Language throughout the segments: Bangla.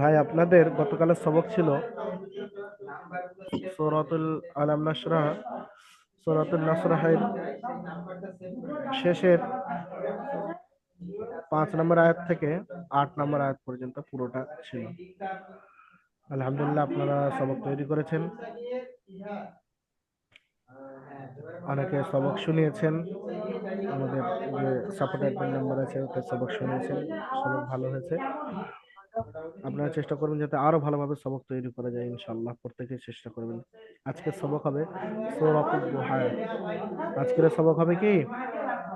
ভাই, আপনাদের গতকালের সবক ছিল সূরাতুল আলাম নাশরাহ, সূরাতুল নাসরাহের শেষের 5 নম্বর আয়াত থেকে 8 নম্বর আয়াত পর্যন্ত পুরোটা ছিল। আলহামদুলিল্লাহ, আপনারা সবক তৈরি করেছেন, অনেকে সবক শুনিয়েছেন। আমাদের যে সাপোর্ট অ্যাডমিন নাম্বার আছে ওতে সবক শুনিয়েছেন, সবক ভালো হয়েছে। আপনারা চেষ্টা করবেন যাতে আরো ভালোভাবে সবক তৈরি করা যায়, ইনশাআল্লাহ প্রত্যেকেই চেষ্টা করবেন। আজকের সবক হবে সূরাতুদ দুহা। আজকের সবক হবে কি?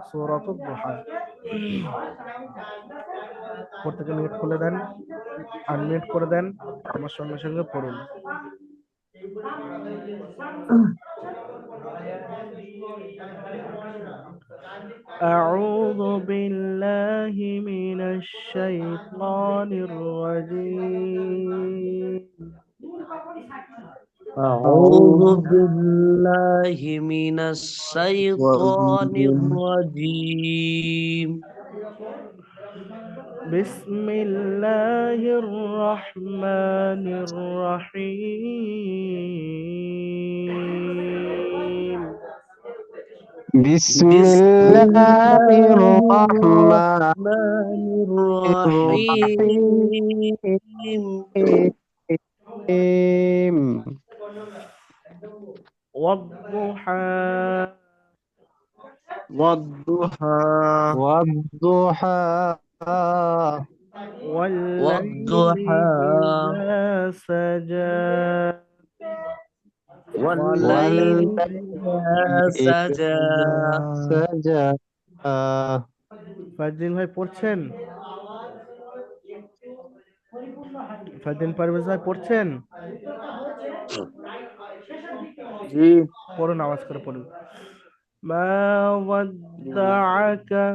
সূরাতুদ দুহা। প্রত্যেকে মিউট খুলে দেন, আনমিউট করে দেন, আমার সঙ্গে সঙ্গে পড়ুন। أعوذ بالله من الشيطان الرجيم. أعوذ بالله من الشيطان الرجيم. بسم الله الرحمن الرحيم. بسم بسم الله الله الرحمن الرحمن الرحيم الرحيم. والضحى والضحى والضحى والليل والضحى إذا سجى والليل والليل إذا سجى. إذا سجى ফারদিন ভাই পড়ছেন? ফারদিন পারভেজ ভাই পড়ছেন? জি পড়ুন, আওয়াজ করে পড়ুন। মা ওয়াদ্দাআকা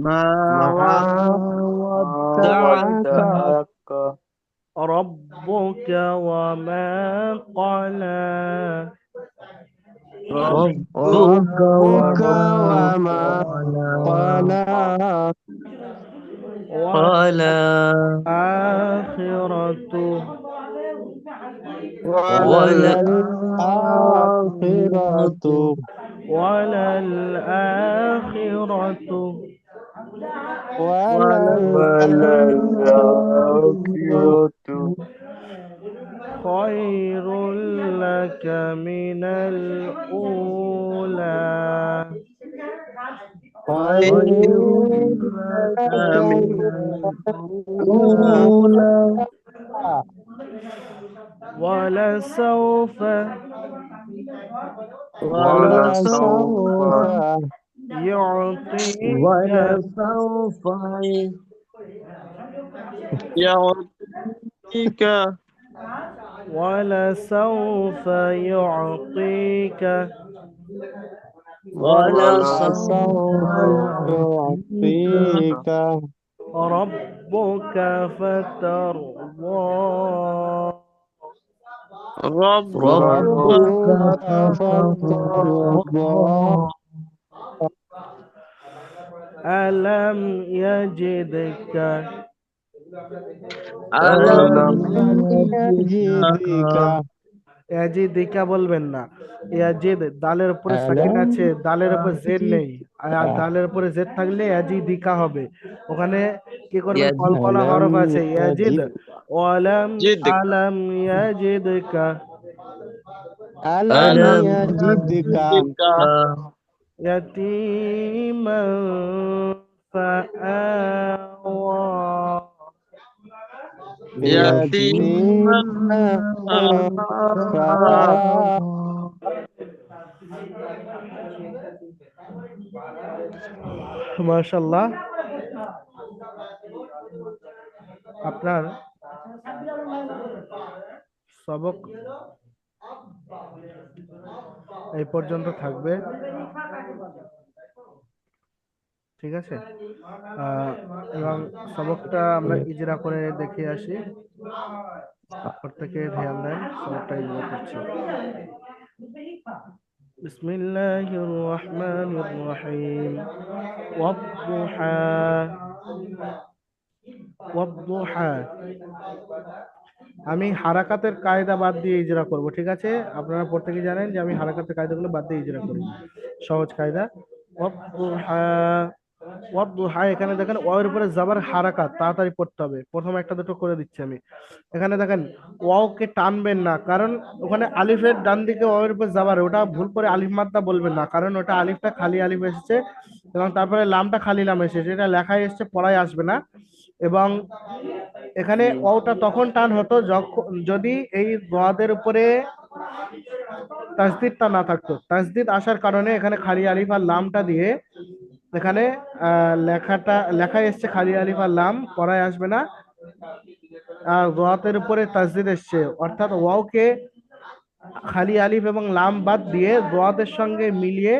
ما ما ودعك ودعك রাব্বুকা ওয়া মা ক্বালা ربك ربك وما وما قلى قلى ওয়াল قال আখিরাতু وللآخرة وللآخرة ওয়ালাল আখিরাতু وللآخرة وللآخرة খায়রুল লাকা মিনাল উলা। خير خير لك لك من الأولى الأولى ولسوف ولسوف ولسوف يعطيك ولسوف يعطيك ولسوف يعطيك ولسوف ولسوف يعطيك يعطيك ربك فترضى. ربك ربك فترضى فترضى. ألم يجدك ألم ألم يجدك يجدك ইয়াজিদিকা বলবেন না, ইয়াজিদ দালের উপরে সাকিন ألم আছে, দালের উপর জেড নেই। আর يجدك দালের উপরে জেড থাকলে ইয়াজিদিকা হবে। ওখানে কি করবেন? কলকলা يجدك হরফ ألم আছে, ইয়াজিদ। يجدك ওয়ালাম جدك আলাম ইয়াজিদকা ألم ألم يجدك يجدك ইয়াতীমান ফাআওয়া। يتيما يتيما فآوى فآوى. মাশাআল্লাহ, আপনার সবক এই পর্যন্ত থাকবে, ঠিক আছে? এবং সবকটা আমরা ইজরা করে দেখে আসি, প্রত্যেকে ধ্যান দেন, সবকটা ইজরা করছি। বিসমিল্লাহির রহমানির রহিম। ওয়াদ-দুহা, ওয়াদ-দুহা। আমি হারাকাতের কায়দা বাদ দিয়ে ইজরা করব, ঠিক আছে? আপনারা প্রত্যেকেই জানেন যে আমি হারাকাতের কায়দাগুলো বাদ দিয়ে ইজরা করি, সহজ কায়দা। ওয়াদ-দুহা, ওয়াদ-দুহা। এখানে দেখেন ওয়ার উপরে জাবার হারাকাত, তাড়াতাড়ি পড়তে হবে। প্রথম একটা দুটো করে দিচ্ছি আমি। এখানে দেখেন ওয়াওকে টানবেন না, কারণ ওখানে আলিফের ডান দিকে ওয়ার উপর জাবার, ওটা ভুল করে আলিফ মাদ্দা বলবেন না, কারণ ওটা আলিফটা খালি আলিফ এসেছে এবং তারপরে লামটা খালি লাম এসেছে, এটা লেখায় এসেছে, পড়ায় আসবে না। এবং এখানে ওটা তখন টান হতো যখন যদি এই দোয়াদের উপরে তাসদিদটা না থাকতো। তাসদিদ আসার কারণে এখানে খালি আলিফ আর লামটা দিয়ে এখানে লেখায় এসছে খালি আলিফ আর লাম, পড়ায় আসবে না। আর দোয়াতের উপরে তাসদিদ এসছে, অর্থাৎ ওয়াওকে খালি আলিফ এবং লাম বাদ দিয়ে দোয়াতের সঙ্গে মিলিয়ে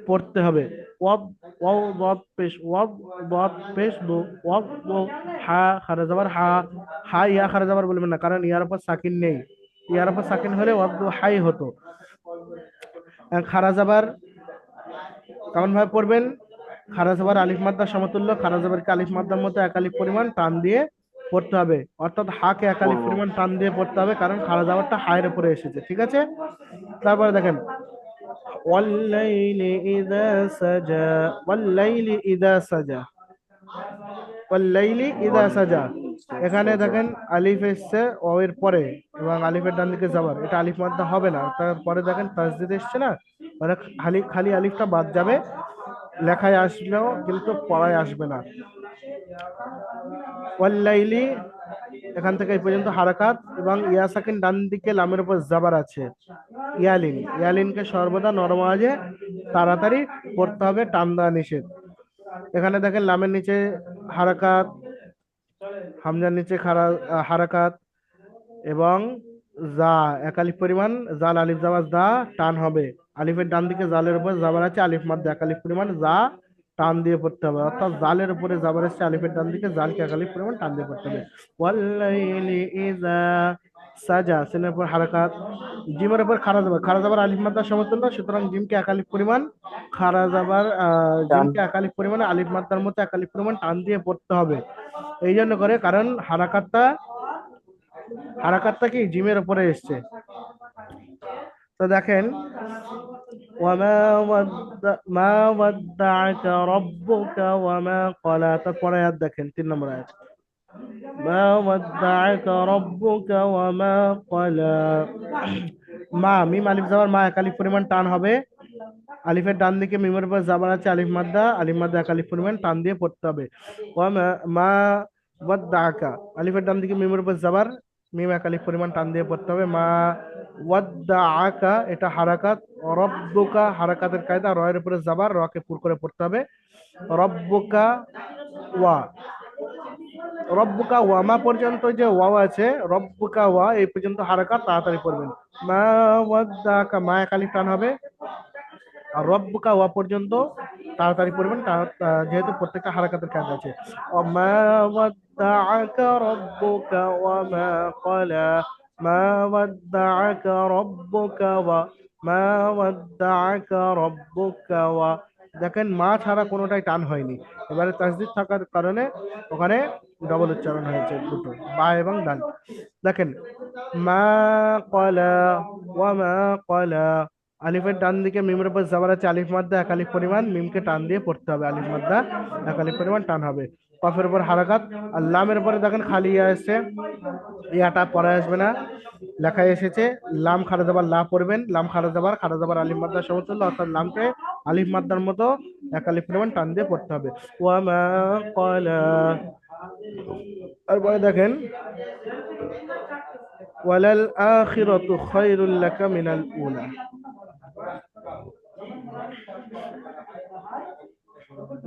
পড়তে হবে। ওয়াদ, ওয়াও দদ পেশ, ওয়াদ দদ পেশ দো, ওয়াদ দো, হা খারা যাবার হা। হা ইয়া খারা যাবার বলবেন না, কারণ ইয়ার উপর সাকিন নেই। ইয়ার উপর সাকিন হলে ওয়াদ দো হাই হতো। খারা যাবার কেমন ভাবে পড়বেন? খারা যাবার আলিফ মাদ্দার সমতুল্য, খারা যাবারকে আলিফ মাদ্দার মতো এক আলিফ পরিমাণ টান দিয়ে পড়তে হবে, অর্থাৎ হাকে এক আলিফ পরিমাণ টান দিয়ে পড়তে হবে, কারণ খারা যাবারটা হায়ের উপরে এসেছে, ঠিক আছে? তারপরে দেখেন ওয়াল্লাইলি ইযা সাজা, ওয়াল্লাইলি ইযা সাজা, ওয়াল্লাইলি ইযা সাজা। এখানে দেখেন আলিফ এসছে ও এর পরে এবং আলিফের ডান দিকে যাবার, এটা আলিফ মাদ্দা হবে না। তারপরে দেখেন তাসদিদ এসছে না, মানে খালি খালি আলিফটা বাদ যাবে, লেখায় আসলেও কিন্তু পড়ায় আসবে না। ওয়াল্লাইলি, এখান থেকে এই পর্যন্ত হারাকাত এবং ইয়া সাকিন ডান দিকে লামের উপর জাবার আছে। ইয়ালিন, ইয়ালিনকে সর্বদা নরম আওয়াজে তাড়াতাড়ি পড়তে হবে, টান দেওয়া নিষেধ। এখানে দেখেন লামের নিচে হারাকাত, হামজার নিচে হারাকাত এবং জা এক আলিফ পরিমাণ, জাল আলিফ জাবার জা টান হবে। আলিফের ডান দিকে জালের উপর জাবার আছে, আলিফ মাদ্দা এক আলিফ পরিমাণ, জা টান দিয়ে পড়তে হবে, অর্থাৎ জালের উপরে জাবার আছে, আলিফের ডান দিকে জালকে এক আলিফ পরিমাণ টান দিয়ে পড়তে হবে। ওয়াল্লাইলি ইযা সাজা, সিনের উপর হারাকাত, জিমের উপর খারা যাবার, খারা যাবার আলিফ মাদ্দার সমতুল্য, সুতরাং জিমকে এক আলিফ পরিমাণ, খারা যাবার টান। জিমকে এক আলিফ পরিমাণ আলিফ মাদ্দার মতো এক আলিফ পরিমাণ টান দিয়ে পড়তে হবে। এই জন্য করে, কারণ হারাকাতটা কি জিমের উপরে এসছে। তো দেখেন ওয়ামা মা ওয়াদ্দাআকা রাব্বুকা ওয়ামা ক্বালা, তারপরে আয়াত দেখেন 3 নম্বর আয়াত। মা ওয়াদ্দাআকা রাব্বুকা ওয়ামা ক্বালা। মা, মিম আলিফ যাবার মা এক আলিফ পরিমাণ টান হবে, আলিফের ডান দিকে মিমের উপর জাবার আছে, আলিফ মাদ্দা, আলিফ মাদ্দা এক আলিফ পরিমাণ টান দিয়ে পড়তে হবে। ওয়ামা মা ওয়াদ্দাআকা, আলিফের ডান দিকে মিমের উপর জাবার, মিম এক আলিফ পরিমাণ টান দিয়ে পড়তে হবে। মা ওয়াদ্দাআকা, এটা হারাকাত। রব্বুকা, হারাকাতের কায়দা, রয়ের উপরে জাবার, রকে পুর করে পড়তে হবে। রব্বুকা ওয়া, রব্বুকা ওয়া, মা পর্যন্ত যে ওয়াও আছে, রব্বুকা ওয়া এই পর্যন্ত হারাকাত, তাড়াতাড়ি পড়বেন। মা ওয়াদ্দাআকা, মা এক আলিফ টান হবে, আর রব্বুকা ওয়া পর্যন্ত তাড়াতাড়ি পড়বেন, যেহেতু প্রত্যেকটা হারাকাতের কাজ আছে। মা ওয়াদ্দাআকা রব্বুকা ওয়া মা ক্বালা, মা ওয়াদ্দাআকা রব্বুকা ওয়া, মা ওয়াদ্দাআকা রব্বুকা ওয়া। দেখেন মা ছাড়া কোনোটাই টান হয়নি, এবারে তাসদিদ থাকার কারণে ওখানে ডবল উচ্চারণ হয়েছে দুটো, বা এবং দাল। দেখেন মা ক্বালা ওয়া মা ক্বালা, আলিফের ডান দিকে মিমের উপর জাবার আছে, আলিফ মাদ্দা এক আলিফ পরিমাণ, মিমকে টান দিয়ে পড়তে হবে, আলিফ মাদ্দা এক আলিফ পরিমাণ টান হবে। কফের উপর হারাকাত, আর লামের উপরে দেখেন খালি ইয়া এসছে, ইয়াটা পরে আসবে না, লেখায় এসেছে লাম খারা যাবার লা পড়বেন, লাম খারা যাবার, খারা যাবার আলিফ মাদ্দার সমতুল্য, অর্থাৎ লামকে আলিফ মাদ্দার মতো এক আলিফ পরিমাণ টান দিয়ে পড়তে হবে। ওয়া মা ক্বালা, তারপরে দেখেন ওয়ালাল আখিরাতু খায়রুল লাকা মিনাল উলা,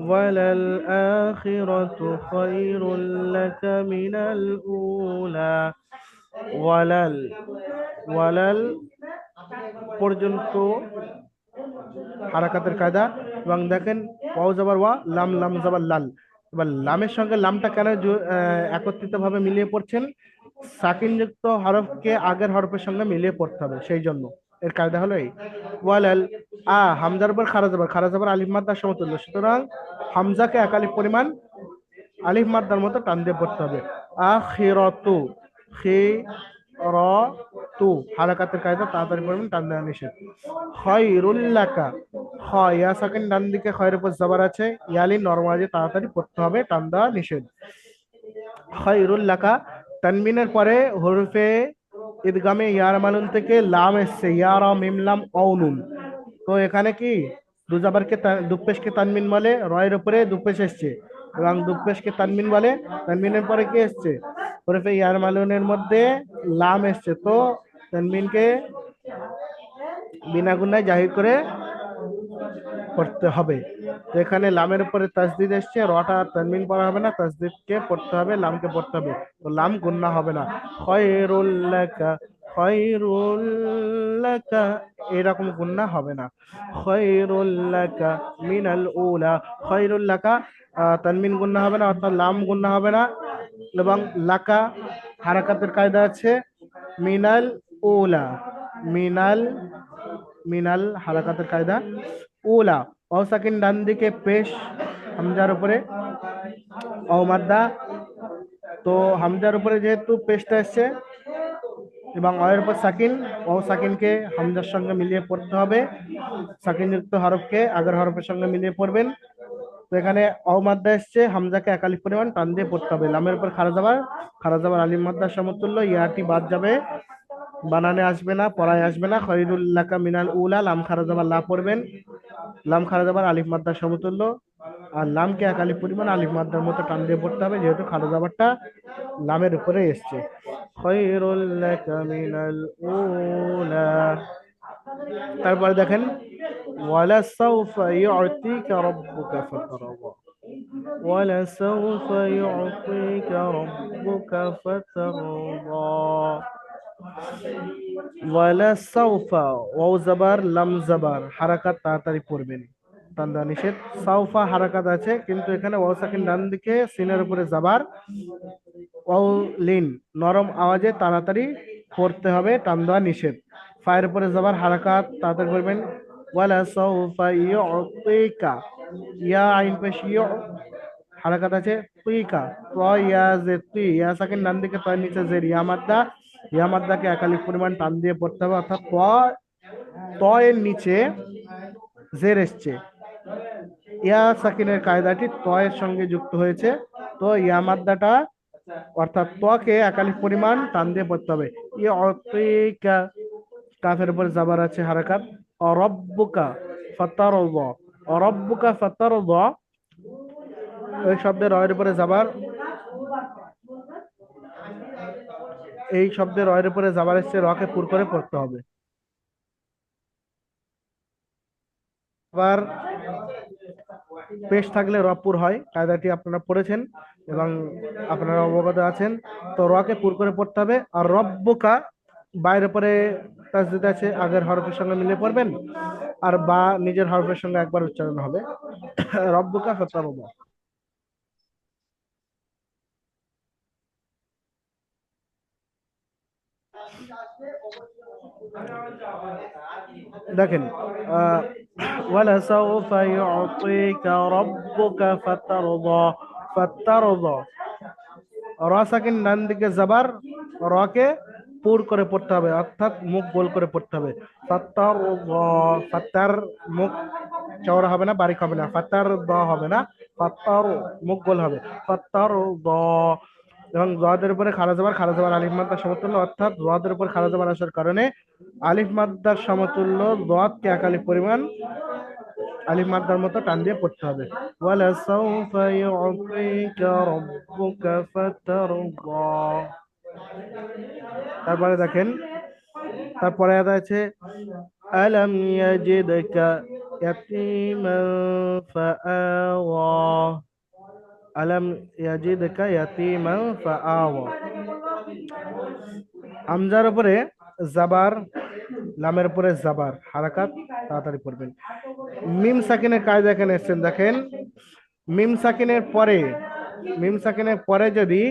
ওয়ালাল আখিরাতু খায়রুল লাকা মিনাল উলা। ওয়ালাল, ওয়ালাল পর্যন্ত হারাকাতের কায়দা। এবং দেখেন ওয়াও যাবার ওয়া, লাম লাম যাবার লাল। এবার লামের সঙ্গে লামটা কেন একত্রিত ভাবে মিলিয়ে পড়ছেন? সাকিনযুক্ত হরফকে আগের হরফের সঙ্গে মিলিয়ে পড়তে হবে, সেই জন্য। এর কায়দা হলো এই, ওয়ালাল হামজার উপর খারা যাবার আলিফ মাদ্দার সমতুল্য, সুতরাং হামজাকে এক আলিফ পরিমাণ আলিফ মাদ্দার মতো টান দিয়ে পড়তে হবে। আখিরাতু, খি র তু, হারাকাতের কায়দা, তাড়াতাড়ি পড়বেন, টান দেওয়া নিষেধ। খয়রুল লাকা, খ ইয়া সাকিন ডান দিকে, খয়ের উপর জবর আছে, ইয়ালি নরমালি তাড়াতাড়ি পড়তে হবে, টান দেওয়া নিষেধ। খয়রুল লাকা, তানবিনের পরে হরফে ইদগামে ইয়ার মালুন থেকে লাম এসছে, ইয়ার মিম লাম অউনুন। তো এখানে কি দুজাবারকে দুপেশকে তানমিন বলে, রয়ের উপরে দুপেশ এসছে, এবং দুপেশকে তানমিন বলে, তানমিনের পরে কি এসছে, হরফে ইয়ার মালুনের মধ্যে লাম এসছে, তো তানমিনকে বিনা গুণায় জাহির করে পড়তে হবে। তো এখানে লামের উপরে তাসদিদ এসছে, রটা তানমিন পড়া হবে না, তাসদিদকে পড়তে হবে, লামকে পড়তে হবে, তো লাম গুন্না হবে না। খয়রুল লাকা, খয়রুল লাকা, এরকম গুন্না হবে না। খয়রুল লাকা মিনাল উলা, খয়রুল লাকা তানমিন গুন্না হবে না, অর্থাৎ লাম গুন্না হবে না। এবং লাকা হারাকাতের কায়দা আছে মিনাল উলা, মিনাল, মিনাল হারাকাতের কায়দা উলা। অ সাকিন ডান দিকে পেশ হামজার উপরে, অ মাদ্দা, তো হামজার উপরে যেহেতু পেশটা এসছে এবং অয়ের উপর সাকিন, অ সাকিনকে হামজার সঙ্গে মিলিয়ে পড়তে হবে, সাকিন যুক্ত হরফকে আগের হরফের সঙ্গে মিলিয়ে পড়বেন। তো এখানে অ মাদ্দা এসছে, হামজাকে এক আলিফ পরিমাণ টান দিয়ে পড়তে হবে। লামের উপর খারা যাবার আলিম মাদ্দার সমতুল্য, ইয়াটি বাদ যাবে, বানানে আসবে না, পড়ায় আসবে না। খয়রুল্লাকা মিনাল উলা, লাম খারা যাবার লা পড়বেন, লাম খারা যাবার আলিফ মাদ্দার সমতুল্য, আর লামকে এক আলিফ পরিমাণ আলিফ মাদ্দার মতো টান দিয়ে পড়তে হবে, যেহেতু খারা যাবারটা লামের উপরে এসছে। খয়রুল্লাকা মিনাল উলা। তারপরে দেখেন ওয়ালা সাউফা ইউতিকা রাব্বুকা ফাতারদা, ওয়ালা সাউফা ইউতিকা রাব্বুকা ফাতারদা। ওয়ালা সাউফা, ওয়াও জাবার লাম জাবার, হারাকাত তাড়াতাড়ি পড়বেন, টান দেওয়া নিষেধ। সাউফা হারাকাত আছে, কিন্তু এখানে ওয়াও সাকিন ডান দিকে, সিনের উপরে জাবার, ওয়াও লিন নরম আওয়াজে তাড়াতাড়ি পড়তে হবে, টান দেওয়া নিষেধ। ফায়ের উপরে জাবার হারাকাত, তাড়াতাড়ি পড়বেন। ওয়ালা সাউফা ইউতিকা, ইয়া আইন পেশ ইউ, হারাকাত আছে তুইকা, ত ইয়া জে তুই, ইয়া সাকিন ডান দিকে, তয় নিচে জের, ইয়া মাদ্দা, ইয়া মাদ্দাকে একালিক পরিমাণ টান দিয়ে পড়তে হবে, অর্থাৎ ত এর নিচে জের এসছে, ইয়া সাকিনের কায়দাটি ত এর সঙ্গে যুক্ত হয়েছে, তো ইয়া মাদ্দাটা অর্থাৎ ত্বকে একালিক পরিমাণ টান দিয়ে পড়তে হবে। ইউতিকা, কাফের উপর জাবার আছে হারাকাত, অরব্বুকা ফাতারদা, অরব্বুকা ফাতারদা, ওই শব্দের রয়ের উপরে জাবার, এই শব্দের রয়ের উপরে জাবার এসছে, রকে পুর করে পড়তে হবে। আবার পেশ থাকলে রপুর হয়, কায়দাটি আপনারা পড়েছেন এবং আপনারা অবগত আছেন। তো রকে পুর করে পড়তে হবে। আর রব্বুকা বাইরের পরে তাসদিদ আছে, আগের হরফের সঙ্গে মিলিয়ে পড়বেন, আর বা নিজের হরফের সঙ্গে একবার উচ্চারণ হবে। রব্বুকা ফাতারদা। দেখেন ওয়ালা সাউফা ইউতিকা রাব্বুকা ফাতারদা, ফাতারদা, র সাকিন ডান দিকে জাবার, রকে পুর করে পড়তে হবে, অর্থাৎ মুখ গোল করে পড়তে হবে। ফাতারদা, ফাতার মুখ চওড়া হবে না, বারিক হবে না, ফাতার দ হবে না, ফাতার মুখ গোল হবে, ফাতার দ। এবং জদের উপরে খারা যাবার আলিফ মাদ্দার সমতুল্য, অর্থাৎ জদের উপর খারা যাবার আসার কারণে আলিফ মাদ্দার সমতুল্য জদকে এক আলিফ পরিমাণ আলিফ মাদ্দার মতো টান দিয়ে পড়তে হবে। ওয়ালা সাউফা ইউতিকা রাব্বুকা ফাতারদা। তারপরে দেখেন, তারপরে আছে আলাম ইয়াজিদকা ইয়াতীমান ফাআওয়া, আলাম ইয়াজিদকা ইয়াতীমান ফাআওয়া, হামজার উপরে জাবার, লামের উপরে জাবার হারাকাত, তাড়াতাড়ি পড়বেন। মিম সাকিনের কায়দা এখানে এসেছেন, দেখেন মিম সাকিনের পরে, মিম সাকিনের পরে যদি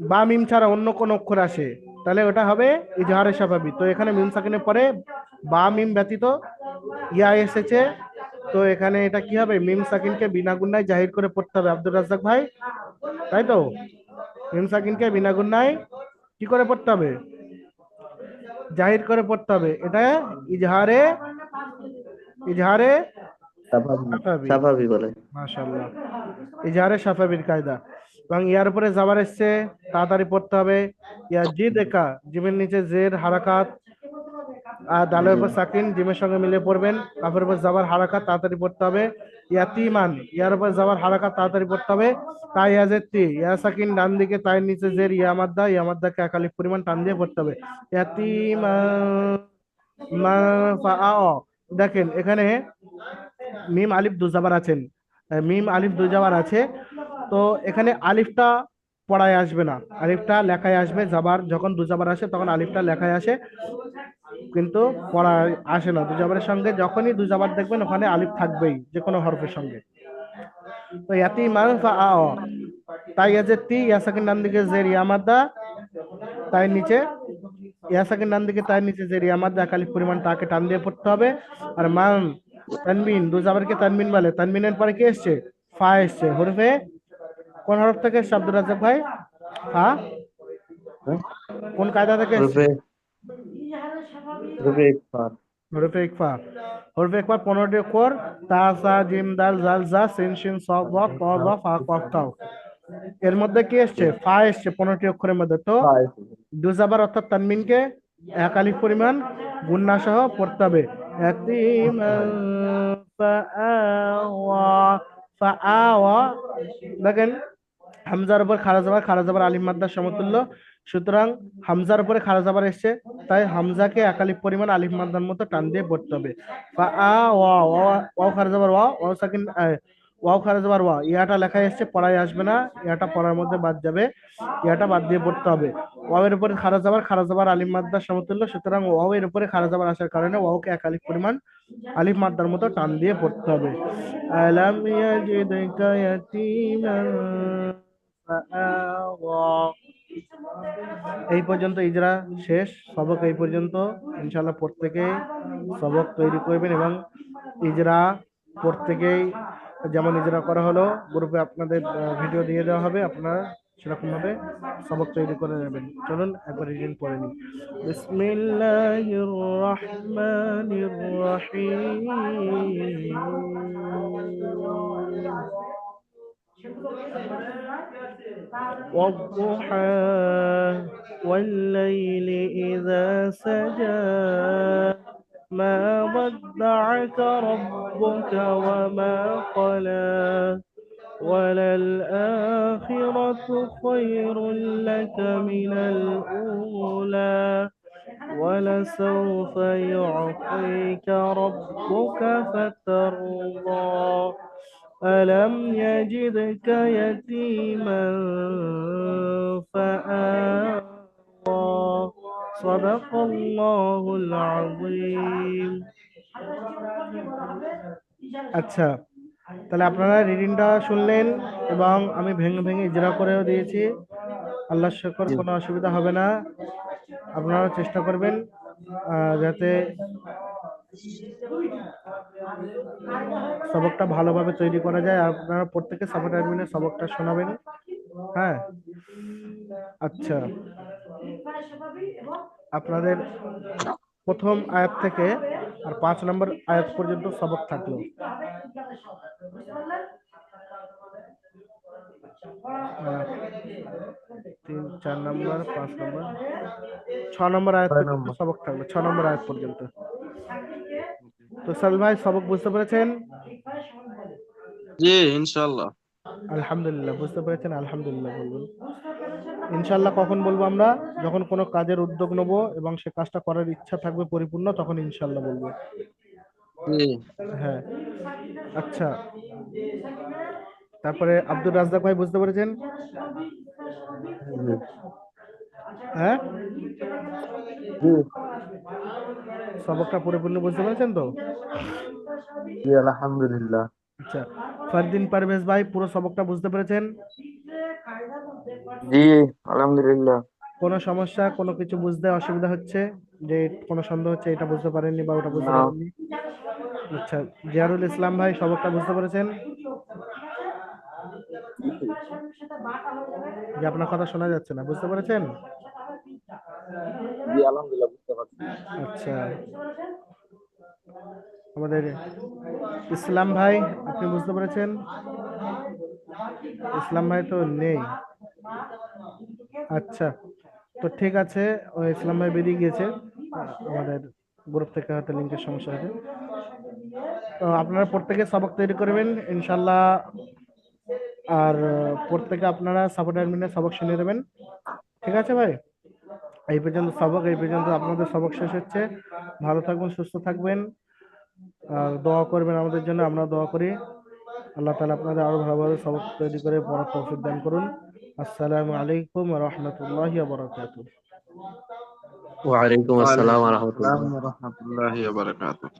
বা মিম ছাড়া অন্য কোন অক্ষর আসে, তাহলে ওটা হবে ইজহারে স্বাভাবিক। তো এখানে মিম সাকিনের পরে বা মিম ব্যতীত ইয়া এসেছে, তো এখানে এটা কি হবে, মিম সাকিনকে বিনা গুণায় জাহির করে পড়তে হবে আব্দুর রাজ্জাক ভাই, তাই তো? মিম সাকিনকে বিনা গুণায় কি করে পড়তে হবে, জাহির করে পড়তে হবে। এটা ইজহারে, ইজহারে স্বাভাবিক সাফাবি। স্বাভাবিক বলে। মাশাআল্লাহ, ইজহারে সাফাবির কায়দা। এবং ইয়ার উপরে জাবার এসছে, তাড়াতাড়ি পড়তে হবে। ইয়া জি দেখা, জিমের নিচে জের হারাকাত, আর দালের জি উপর সাকিন জিমের সঙ্গে মিলিয়ে পড়বেন। কাফের উপর জাবার হারাকাত, তাড়াতাড়ি পড়তে হবে। ইয়াতিমান, ইয়ার উপর জাবার হারাকাত, তাড়াতাড়ি পড়তে হবে। তাই ইয়াজের তি, ইয়া সাকিন ডান দিকে, তাই নিচে জের ইয়ামাদ্দা, ইয়ামাদ্দাকে একালিফ পরিমাণ টান দিয়ে পড়তে হবে। ইয়াতিমা মা ফা আ অ। দেখেন এখানে মিম আলিফ দুজাবার আছেন, মিম আলিফ দুজাবার আছে। তো এখানে আলিফটা পড়ায় আসবে না, আলিফটা লেখায় আসবে। জাবার যখন দুজাবার আসে তখন আলিফটা লেখায় আসে, কিন্তু পড়ায় আসে না। দুজাবারের সঙ্গে যখনই দুজাবার দেখবেন ওখানে আলিফ থাকবেই যে কোনো হরফের সঙ্গে। তো ইয়াতি মান ফা আ অ, তাই আছে তি, ইয়াসাকিন ডান দিকে জের ইয়ামাদা, তাই নিচে ইয়াসাকিন ডান দিকে, তাই নিচে জের ইয়ামাদা, একালিফ পরিমাণ তাকে টান দিয়ে পড়তে হবে। আর মান তানবিন, দুজাবারকে তানবিন বলে। তানবিনের পরে কি এসছে, ফা এসছে। হরফে কোন হরফ থেকে এসছে আব্দুর রাজ্জাক ভাই, ফা? কোন কায়দা থেকে এসছে? রূপে রূপে ইকফার। হরফে ইকফা। হরফে ইকফা 15টি অক্ষর, তা সা জিম দাল জাল জা সিন শিন সদ ওয়া ত বা ফা কফ কাফ। এর মধ্যে কি এসছে, ফা এসছে 15টি অক্ষরের মধ্যে। তো দুজাবার অর্থাৎ তানমিনকে এক আলিফ পরিমাণ গুন্না সহ পড়তে হবে। ইয়াতিমান ফাআওয়া, ফাআওয়া। দেখেন হামজার উপর খাড়া জাবার, খাড়া জাবার আলিফ মাদ্দার সমতুল্য। সুতরাং হামজার উপরে খাড়া জাবার এসছে, তাই হামজাকে একালিফ পরিমাণ আলিফ মাদ্দার মতো টান দিয়ে পড়তে হবে। ফাআওয়া, ওয়াও খাড়া জাবার ওয়া, ওয়াও সাকিন ওয়াও খাড়া জাবার ওয়া, ইয়াটা লেখায় এসছে, পড়ায় আসবে না, ইয়াটা পড়ার মধ্যে বাদ যাবে, ইয়াটা বাদ দিয়ে পড়তে হবে। ওয়াও এর উপরে খাড়া জাবার আলিফ মাদ্দার সমতুল্য। সুতরাং ওয়াও এর উপরে খাড়া জাবার আসার কারণে ওয়াওকে এক আলিফ পরিমাণ আলিফ মাদ্দার মতো টান দিয়ে পড়তে হবে। আলাম ইয়াজিদকা ইয়াতীমান ফাআওয়া। এই পর্যন্ত ইজরা শেষ, সবক এই পর্যন্ত। ইনশাআল্লাহ প্রত্যেকেই সবক তৈরি করবেন, এবং ইজরা প্রত্যেকেই যেমন ইজরা করা হলো গ্রুপে আপনাদের ভিডিও দিয়ে দেওয়া হবে, আপনারা সেরকম ভাবে সবক তৈরি করে নেবেন। চলুন একবার রিডিং পড়ে নিই। বিসমিল্লাহির রহমানির রহিম। والضحى والليل إذا سجى ما ودعك ربك وما قلى وللآخرة خير لك من الأولى ولسوف يعطيك ربك فترضى ألم يجدك يتيما فآوى صدق الله العظيم। আচ্ছা, তাহলে আপনারা রিডিংটা শুনলেন এবং আমি ভেঙে ভেঙে ইজরা করেও দিয়েছি। আল্লাহ শুকর, জি কোনো অসুবিধা হবে না। আপনারা চেষ্টা করবেন যাতে সবকটা ভালোভাবে তৈরি করা যায়। আপনারা প্রত্যেকে সাপোর্ট অ্যাডমিনের সবকটা শোনাবেন। হ্যাঁ, আচ্ছা, আপনাদের প্রথম আয়াত থেকে আর 5 নম্বর আয়াত পর্যন্ত সবক থাকলো। আহ, 3, 4 নম্বর, 5 নম্বর, 6 নম্বর আয়াত 6 পর্যন্ত নম্বর। সবক থাকলো, 6 নম্বর আয়াত পর্যন্ত। তো সাল ভাই সবক বুঝতে পেরেছেন? জি ইনশাল্লাহ। আলহামদুলিল্লাহ, বুঝতে পেরেছেন? আলহামদুলিল্লাহ বলবেন। ইনশাল্লাহ কখন বলবো আমরা, যখন কোনো কাজের উদ্যোগ নেবো এবং সে কাজটা করার ইচ্ছা থাকবে পরিপূর্ণ, তখন ইনশাল্লাহ বলবো। জি হ্যাঁ, আচ্ছা, তারপরে আব্দুর রাজ্জাক ভাই বুঝতে পেরেছেন? জি হ্যাঁ, জি সবকটা পরিপূর্ণ বুঝতে পেরেছেন তো? জি আলহামদুলিল্লাহ। আচ্ছা, ফারদিন পারভেজ ভাই পুরো সবকটা বুঝতে পেরেছেন? জি আলহামদুলিল্লাহ। কোনো সমস্যা, কোনো কিছু বুঝতে অসুবিধা হচ্ছে, যে কোনো সন্দেহ হচ্ছে, এটা বুঝতে পারেননি বা ওটা বুঝতে না। পারেননি? আচ্ছা, জিয়ারুল ইসলাম ভাই সবকটা বুঝতে পেরেছেন? যে আপনার কথা শোনা যাচ্ছে না, বুঝতে পেরেছেন? জি আলহামদুলিল্লাহ বুঝতে পারছি। আচ্ছা, আমাদের ইসলাম ভাই, আপনি বুঝতে পেরেছেন? ইসলাম ভাই তো নেই। আচ্ছা, তো ঠিক আছে, ওই ইসলাম ভাই বেরিয়ে গিয়েছে, আমাদের গ্রুপ থেকে হয়তো লিঙ্কের সমস্যা হয়েছে। তো আপনারা প্রত্যেকে সবক তৈরি করবেন ইনশাল্লাহ। আর প্রত্যেকে আপনারা সাপোর্ট অ্যাডমিনের সবক শুনে দেবেন। ঠিক আছে ভাই, এই পর্যন্ত সবক, এই পর্যন্ত আপনাদের সবক শেষ হচ্ছে। ভালো থাকবেন, সুস্থ থাকবেন, আর দোয়া করবেন আমাদের জন্য, আমরা দোয়া করি। আল্লাহ তাআলা আপনাদের আরো ভালোভাবে সবক তৈরি করে পড়ার তৌফিক দান করুন। আসসালামু আলাইকুম ওয়া রাহমাতুল্লাহি ওয়া বারাকাতুহু। ওয়ালাইকুম আসসালাম ওয়ালাইকুম ওয়া আসসালাম রাহমাতুল্লাহ। ওয়া রাহমাতুল্লাহ। আল্লাহি ওয়া বারাকাতুহু।